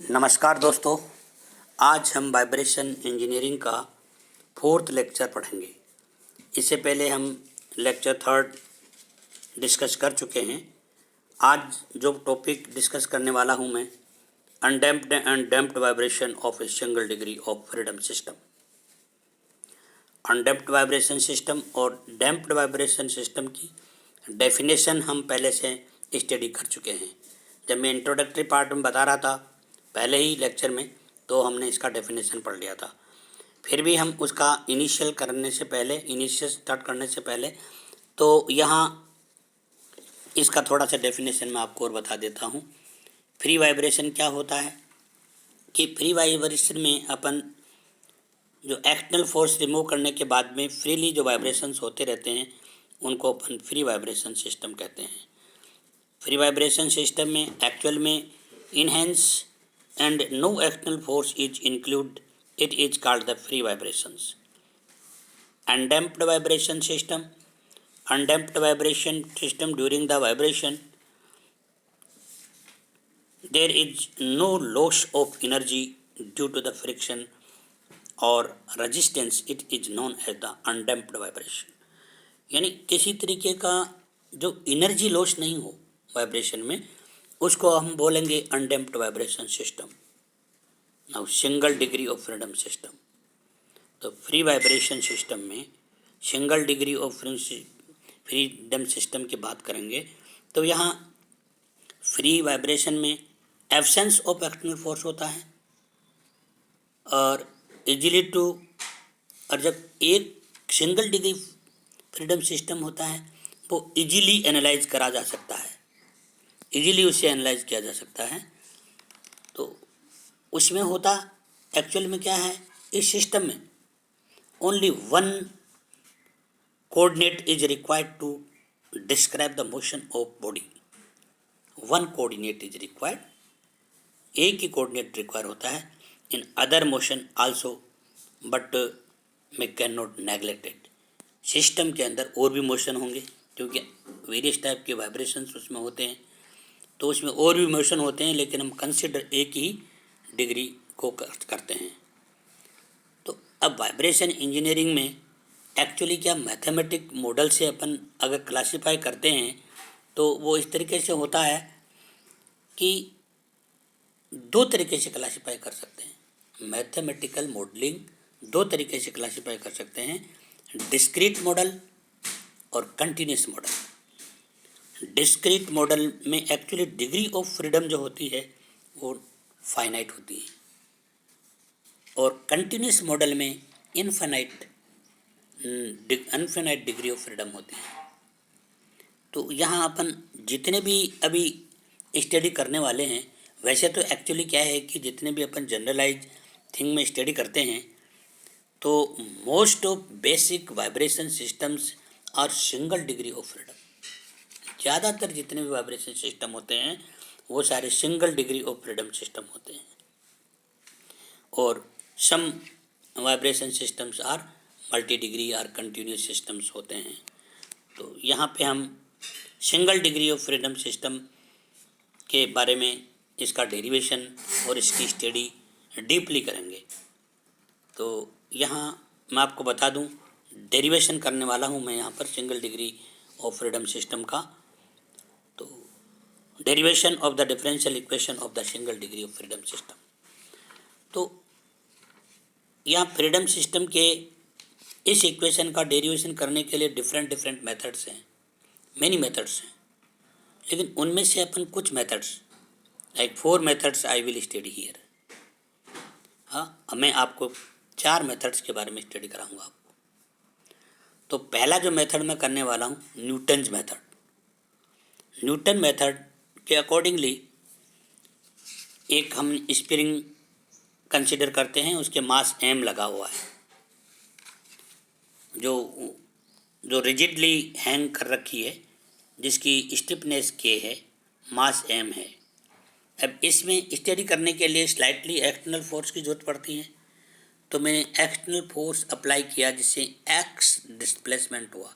नमस्कार दोस्तों। आज हम वाइब्रेशन इंजीनियरिंग का फोर्थ लेक्चर पढ़ेंगे। इससे पहले हम लेक्चर थर्ड डिस्कस कर चुके हैं। आज जो टॉपिक डिस्कस करने वाला हूं मैं, undamped and damped vibration of a single degree of freedom system. Undamped vibration system और डैम्प्ड वाइब्रेशन सिस्टम की डेफिनेशन हम पहले से स्टडी कर चुके हैं। जब मैं इंट्रोडक्टरी पार्ट में बता रहा था पहले ही लेक्चर में, तो हमने इसका डेफिनेशन पढ़ लिया था। फिर भी हम उसका इनिशियल स्टार्ट करने से पहले तो यहाँ इसका थोड़ा सा डेफिनेशन मैं आपको और बता देता हूँ। फ्री वाइब्रेशन क्या होता है कि फ्री वाइब्रेशन में अपन जो एक्सटर्नल फोर्स रिमूव करने के बाद में फ्रीली जो वाइब्रेशंस होते रहते हैं उनको अपन फ्री वाइब्रेशन सिस्टम कहते हैं। फ्री वाइब्रेशन सिस्टम में एक्चुअल में enhance and no external force is included, it is called the free vibrations. Undamped vibration system during the vibration there is no loss of energy due to the friction or resistance, it is known as the undamped vibration. यानी किसी तरीके का जो energy loss नहीं हो vibration में, उसको हम बोलेंगे undamped vibration system. Now single degree of freedom system, तो फ्री वाइब्रेशन सिस्टम में single degree of freedom system की बात करेंगे तो यहाँ फ्री वाइब्रेशन में एब्सेंस ऑफ एक्सटर्नल फोर्स होता है और और जब एक सिंगल डिग्री फ्रीडम सिस्टम होता है वो इजीली एनालाइज करा जा सकता है, इजीली उसे एनालाइज किया जा सकता है। तो उसमें होता एक्चुअल में क्या है, इस सिस्टम में only one coordinate is required to describe the motion of body. One coordinate is required, एक ही कोऑर्डिनेट रिक्वायर होता है in other motion also but may cannot neglected. System के अंदर और भी मोशन होंगे क्योंकि वेरियस टाइप के वाइब्रेशंस उसमें होते हैं, तो उसमें और भी मोशन होते हैं, लेकिन हम कंसिडर एक ही डिग्री को करते हैं। तो अब वाइब्रेशन इंजीनियरिंग में एक्चुअली क्या मैथमेटिक मॉडल से अपन अगर क्लासिफाई करते हैं तो वो इस तरीके से होता है कि दो तरीके से क्लासिफाई कर सकते हैं। मैथमेटिकल मॉडलिंग दो तरीके से क्लासिफाई कर सकते हैं, डिस्क्रीट मॉडल और कंटिन्यूस मॉडल। डिस्क्रीट मॉडल में एक्चुअली डिग्री ऑफ फ्रीडम जो होती है वो फाइनाइट होती है और कंटिन्यूस मॉडल में इनफाइनाइट डिग्री ऑफ फ्रीडम होती है। तो यहाँ अपन जितने भी अभी स्टडी करने वाले हैं, वैसे तो एक्चुअली क्या है कि जितने भी अपन जनरलाइज थिंग में स्टडी करते हैं तो most of basic vibration systems are single degree of freedom. ज़्यादातर जितने भी वाइब्रेशन सिस्टम होते हैं वो सारे single degree of freedom system होते हैं और some vibration systems are multi degree or continuous systems होते हैं। तो यहाँ पे हम single degree of freedom system के बारे में इसका डेरिवेशन और इसकी स्टडी डीपली करेंगे। तो यहाँ मैं आपको बता दूँ, डेरिवेशन करने वाला हूँ मैं यहाँ पर single degree of freedom system का। तो derivation of the differential equation of the single degree of freedom system. तो यहाँ फ्रीडम सिस्टम के इस इक्वेशन का डेरिवेशन करने के लिए डिफरेंट मेथड्स हैं, मेनी मेथड्स हैं, लेकिन उनमें से अपन कुछ methods like 4 methods I will study here. हाँ, मैं आपको 4 मेथड्स के बारे में स्टडी कराऊंगा आपको। तो पहला जो मेथड मैं करने वाला हूँ न्यूटन्स मेथड। न्यूटन मेथड के अकॉर्डिंगली एक हम स्प्रिंग कंसिडर करते हैं, उसके मास m लगा हुआ है, जो रिजिडली हैंग कर रखी है, जिसकी स्टिफनेस k है, मास m है। अब इसमें स्टडी करने के लिए स्लाइटली एक्सटर्नल फोर्स की ज़रूरत पड़ती है, तो मैंने एक्सटर्नल फोर्स अप्लाई किया जिससे x डिस्प्लेसमेंट हुआ।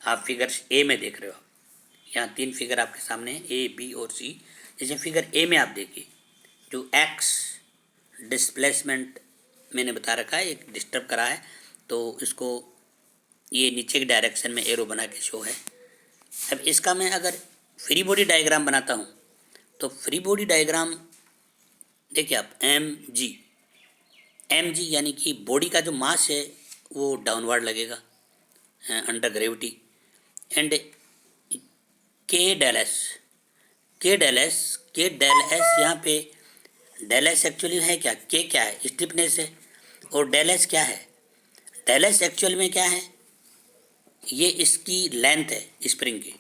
आप फिगर्स ए में देख रहे हो, यहाँ 3 फिगर आपके सामने A, B और C। जैसे फिगर ए में आप देखिए जो एक्स डिस्प्लेसमेंट मैंने बता रखा है, एक डिस्टर्ब करा है, तो इसको ये नीचे की डायरेक्शन में एरो बना के शो है। अब इसका मैं अगर फ्री बॉडी डायग्राम बनाता हूँ तो फ्री बॉडी डायग्राम देखिए आप, एम जी यानी कि बॉडी का जो मास है वो डाउनवर्ड लगेगा अंडर ग्रेविटी, एंड के डेल एस, के डेल एस यहाँ पे डेल एस एक्चुअली है क्या, के क्या है, स्टिफनेस है, और डेल एस क्या है, डेल एस एक्चुअल में क्या है, ये इसकी लेंथ है स्प्रिंग की।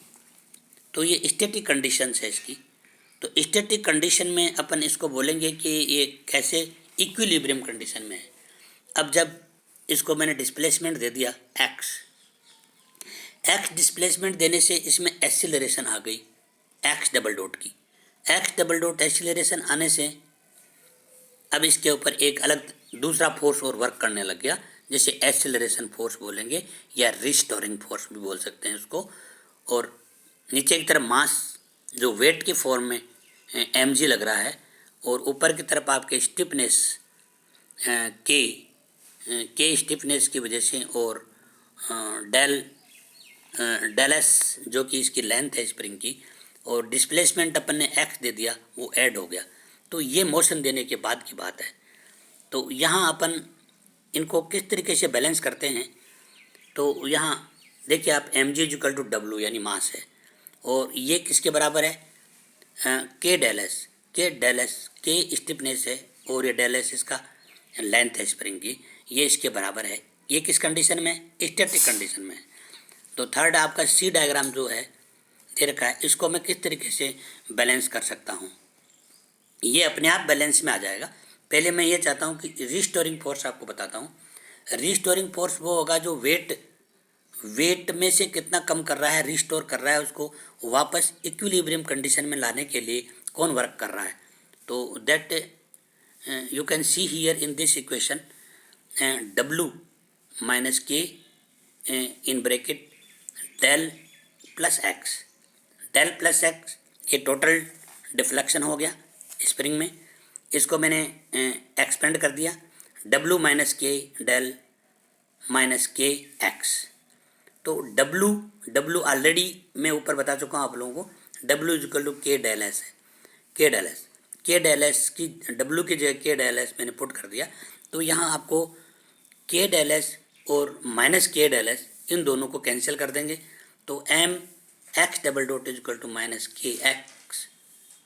तो ये स्टैटिक कंडीशंस है इसकी। तो स्टैटिक कंडीशन में अपन इसको बोलेंगे कि ये कैसे इक्विलिब्रियम कंडीशन में है। अब जब इसको मैंने डिस्प्लेसमेंट दे दिया एक्स डिस्प्लेसमेंट देने से इसमें एक्सीलरेशन आ गई एक्स डबल डॉट की, एक्स डबल डॉट एक्सीलरेशन आने से अब इसके ऊपर एक अलग दूसरा फोर्स और वर्क करने लग गया, जैसे एक्सीलरेशन फोर्स बोलेंगे या रिस्टोरिंग फोर्स भी बोल सकते हैं उसको। और नीचे की तरफ मास जो वेट के फॉर्म में एम जी लग रहा है, और ऊपर की तरफ आपके स्टिफनेस के स्टिफनेस की वजह से, और डेल एस जो कि इसकी लेंथ है स्प्रिंग की, और डिस्प्लेसमेंट अपन ने एक्स दे दिया, वो ऐड हो गया। तो ये मोशन देने के बाद की बात है। तो यहाँ अपन इनको किस तरीके से बैलेंस करते हैं, तो यहाँ देखिए आप, M G equal to W यानी मास है, और ये किसके बराबर है, के डेल एस, के स्टिफनेस है, और ये डेल एस इसका लेंथ है स्प्रिंग की, ये इसके बराबर है। ये किस कंडीशन में, स्टैटिक कंडीशन में है। तो थर्ड आपका सी डायग्राम जो है दे रखा है, इसको मैं किस तरीके से बैलेंस कर सकता हूँ, ये अपने आप बैलेंस में आ जाएगा। पहले मैं ये चाहता हूँ कि रिस्टोरिंग फोर्स आपको बताता हूँ। रिस्टोरिंग फोर्स वो होगा जो वेट में से कितना कम कर रहा है, रिस्टोर कर रहा है, उसको वापस इक्विलिब्रियम कंडीशन में लाने के लिए कौन वर्क कर रहा है। तो that you can see here in this equation, W minus K in bracket del plus X, del plus X ये टोटल डिफ्लेक्शन हो गया स्प्रिंग में, इसको मैंने एक्सपेंड कर दिया, W minus K del minus K X. तो डब्ल्यू ऑलरेडी मैं ऊपर बता चुका हूँ आप लोगों को, W is equal to K del S है, के डेल एस की डब्ल्यू की जगह के डेल एस मैंने पुट कर दिया। तो यहाँ आपको के डेल एस और माइनस के डेल एस इन दोनों को कैंसिल कर देंगे, तो M X double dot is equal to minus K X,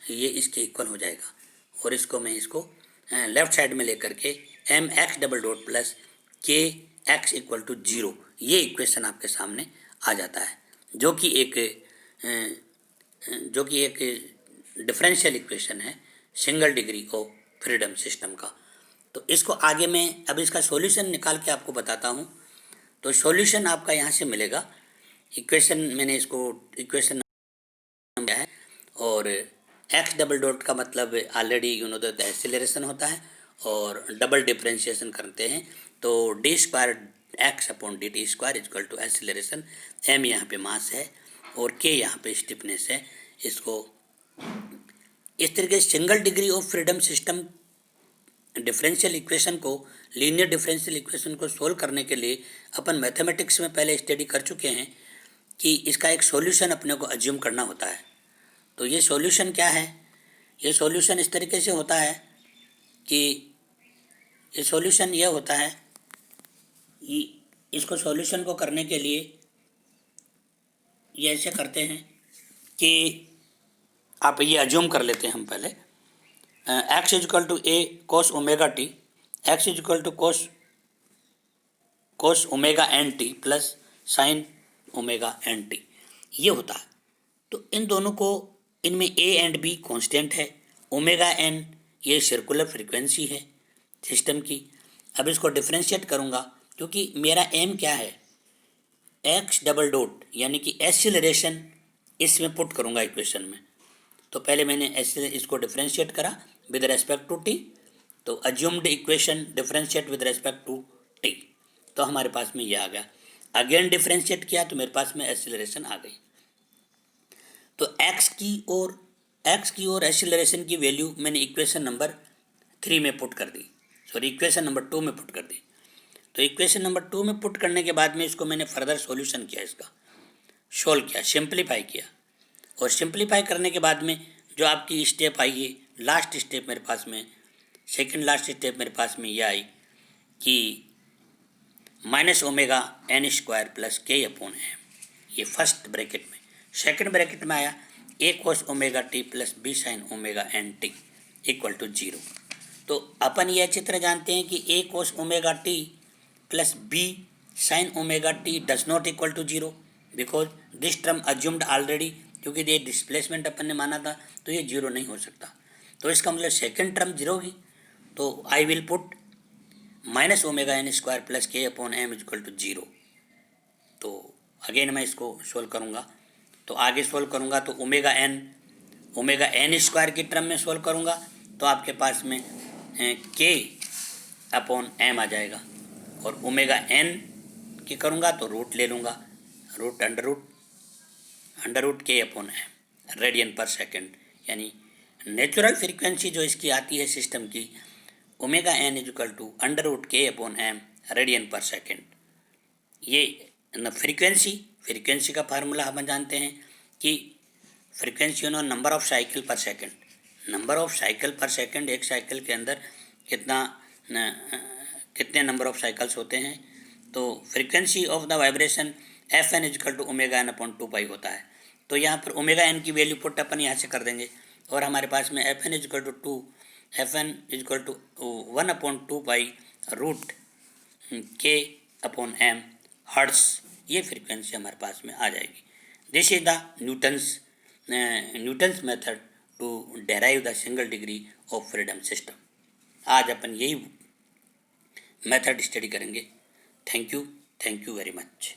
ये इसके इक्वल हो जाएगा। और इसको मैं इसको लेफ्ट साइड में लेकर के M X double dot plus K X equal to zero, ये इक्वेशन आपके सामने आ जाता है, जो कि एक डिफरेंशियल इक्वेशन है single degree of freedom system का। तो इसको आगे मैं अब इसका सॉल्यूशन निकाल के आपको बताता हूँ। तो सॉल्यूशन आपका यहाँ से मिलेगा, इक्वेशन मैंने इसको इक्वेशन दिया है, और एक्स डबल डॉट का मतलब already you know that acceleration होता है, और डबल डिफरेंशिएशन करते हैं तो D square X upon D T square equal to acceleration, M यहाँ पे मास है और के यहाँ पे स्टिफनेस है। इसको इस तरीके से single degree of freedom system differential equation को, लीनियर डिफरेंशियल इक्वेशन को सोल्व करने के लिए अपन मैथमेटिक्स में पहले स्टडी कर चुके हैं कि इसका एक सॉल्यूशन अपने को अज्यूम करना होता है। तो ये सॉल्यूशन क्या है, ये सॉल्यूशन इस तरीके से होता है कि ये सॉल्यूशन यह होता है कि इसको सॉल्यूशन को करने के लिए ये ऐसे करते हैं कि आप ये अज्यूम कर लेते हैं हम पहले, X is equal to A cos omega T, X is equal to cos omega N T plus sine omega N T, ये होता है। तो इन दोनों को, इनमें ए एंड बी कांस्टेंट है, ओमेगा एन ये सर्कुलर फ्रीक्वेंसी है सिस्टम की। अब इसको डिफरेंशिएट करूँगा क्योंकि मेरा एम क्या है, एक्स डबल डॉट यानी कि एक्सीलरेशन इसमें पुट करूँगा इक्वेशन में। तो पहले मैंने इसको डिफरेंशिएट करा विद रेस्पेक्ट टू टी, तो assumed equation differentiate with respect to T, तो हमारे पास में ये आ गया। अगेन डिफरेंशिएट किया तो मेरे पास में एक्सीलरेशन आ गई। तो एक्स की और एक्स की और एक्सीलरेशन की वैल्यू मैंने इक्वेशन नंबर 3 में पुट कर दी, सॉरी इक्वेशन नंबर 2 में पुट कर दी। तो इक्वेशन नंबर 2 में पुट करने के बाद में इसको मैंने फर्दर सॉल्यूशन किया, इसका सोल्व किया, सिंप्लीफाई किया। और सिंप्लीफाई करने के बाद में जो आपकी स्टेप आई है, लास्ट स्टेप मेरे पास में, सेकंड लास्ट स्टेप मेरे पास में यह आई कि minus omega N square plus K upon M, ये फर्स्ट ब्रैकेट में। सेकंड ब्रैकेट में आया A cos omega T plus B sine omega N T equal to 0। तो अपन ये अच्छी तरह जानते हैं कि A cos omega T plus B sine omega T does not equal to 0 because this term assumed already, क्योंकि ये डिस्प्लेसमेंट अपन ने माना था, तो ये 0 नहीं हो सकता। तो इसका मतलब सेकेंड टर्म 0 होगी। तो I will put minus omega N square plus K upon M equal to 0। तो अगेन मैं इसको सोल्व करूँगा, तो आगे सोल्व करूँगा तो ओमेगा एन स्क्वायर की टर्म में सोल्व करूँगा तो आपके पास में के अपॉन एम आ जाएगा, और ओमेगा एन की करूँगा तो रूट ले लूँगा, root under root K upon M radian per second, यानी नेचुरल फ्रीक्वेंसी जो इसकी आती है सिस्टम की, omega N equal to under root K upon M radian per second. ये फ्रीक्वेंसी का फार्मूला हम जानते हैं कि frequency on number of cycle per second, number of cycle per second, एक साइकिल के अंदर कितने नंबर ऑफ साइकिल्स होते हैं। तो frequency of the vibration F N is equal to omega N upon 2 pi होता है। तो यहाँ पर ओमेगा एन की वैल्यू पुट अपन यहाँ से कर देंगे, और हमारे पास में F N is equal to 1 upon 2 pi root K upon M hertz, ये फ्रीक्वेंसी हमारे पास में आ जाएगी। This is the Newton's method to derive the single degree of freedom system. आज अपन यही मेथड स्टडी करेंगे। Thank you very much.